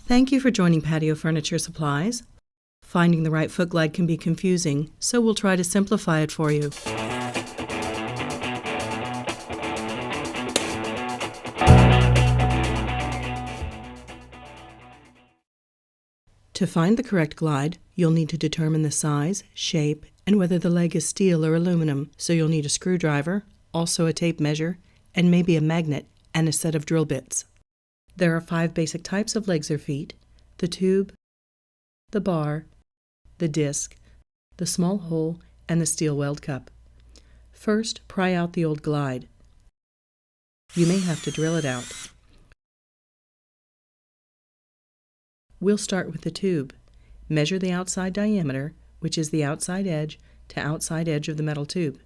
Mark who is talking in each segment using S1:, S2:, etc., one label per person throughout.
S1: Thank you for joining Patio Furniture Supplies. Finding the right foot glide can be confusing, so we'll try to simplify it for you. To find the correct glide, you'll need to determine the size, shape, and whether the leg is steel or aluminum, so you'll need a screwdriver, also a tape measure, and maybe a magnet and a set of drill bits. There are 5 basic types of legs or feet: the tube, the bar, the disc, the small hole, and the steel weld cup. First, pry out the old glide. You may have to drill it out. We'll start with the tube. Measure the outside diameter, which is the outside edge to outside edge of the metal tube,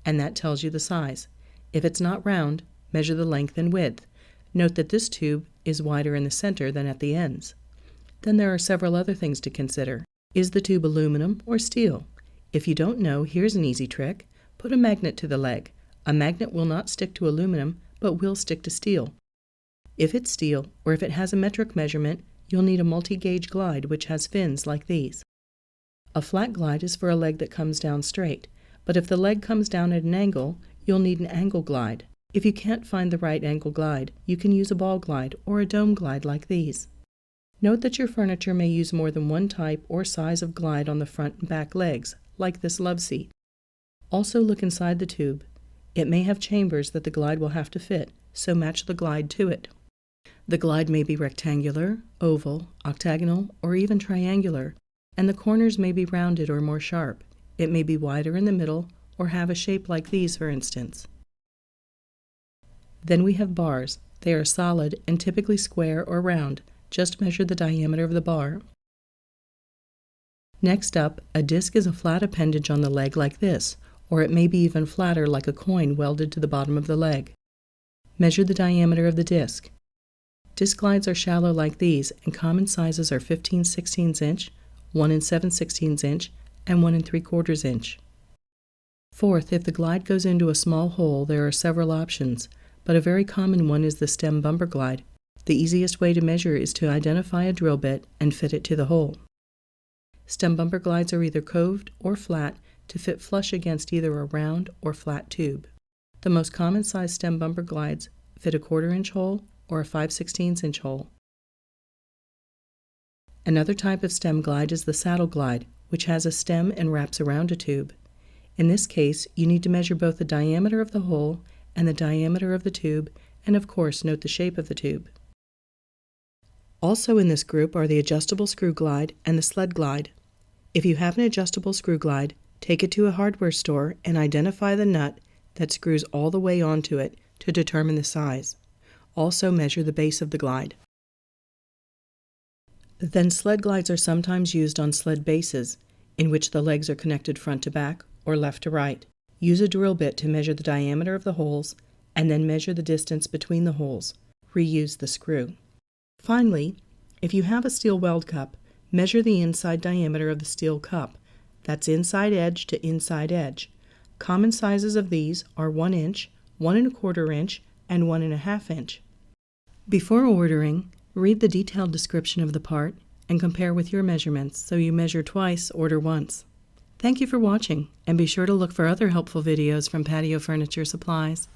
S1: and that tells you the size. If it's not round, measure the length and width. Note that this tube is wider in the center than at the ends. Then there are several other things to consider. Is the tube aluminum or steel? If you don't know, here's an easy trick. Put a magnet to the leg. A magnet will not stick to aluminum, but will stick to steel. If it's steel, or if it has a metric measurement, you'll need a multi-gauge glide which has fins like these. A flat glide is for a leg that comes down straight, but if the leg comes down at an angle, you'll need an angle glide. If you can't find the right angle glide, you can use a ball glide or a dome glide like these. Note that your furniture may use more than one type or size of glide on the front and back legs, like this love seat. Also look inside the tube. It may have chambers that the glide will have to fit, so match the glide to it. The glide may be rectangular, oval, octagonal, or even triangular, and the corners may be rounded or more sharp. It may be wider in the middle or have a shape like these, for instance. Then we have bars. They are solid and typically square or round. Just measure the diameter of the bar. Next up, a disc is a flat appendage on the leg like this, or it may be even flatter like a coin welded to the bottom of the leg. Measure the diameter of the disc. Disc glides are shallow like these, and common sizes are 15/16 inch, 1 7/16 inch, and 1 3/4 inch. Fourth, if the glide goes into a small hole, there are several options, but a very common one is the stem bumper glide. The easiest way to measure is to identify a drill bit and fit it to the hole. Stem bumper glides are either coved or flat to fit flush against either a round or flat tube. The most common size stem bumper glides fit a 1/4 inch hole or a 5/16 inch hole. Another type of stem glide is the saddle glide, which has a stem and wraps around a tube. In this case, you need to measure both the diameter of the hole and the diameter of the tube, and of course note the shape of the tube. Also in this group are the adjustable screw glide and the sled glide. If you have an adjustable screw glide, take it to a hardware store and identify the nut that screws all the way onto it to determine the size. Also measure the base of the glide. Then sled glides are sometimes used on sled bases, in which the legs are connected front to back or left to right. Use a drill bit to measure the diameter of the holes, and then measure the distance between the holes. Reuse the screw. Finally, if you have a steel weld cup, measure the inside diameter of the steel cup. That's inside edge to inside edge. Common sizes of these are 1 inch, 1 1/4 inch, and 1 1/2 inch. Before ordering, read the detailed description of the part and compare with your measurements so you measure twice, order once. Thank you for watching, and be sure to look for other helpful videos from Patio Furniture Supplies.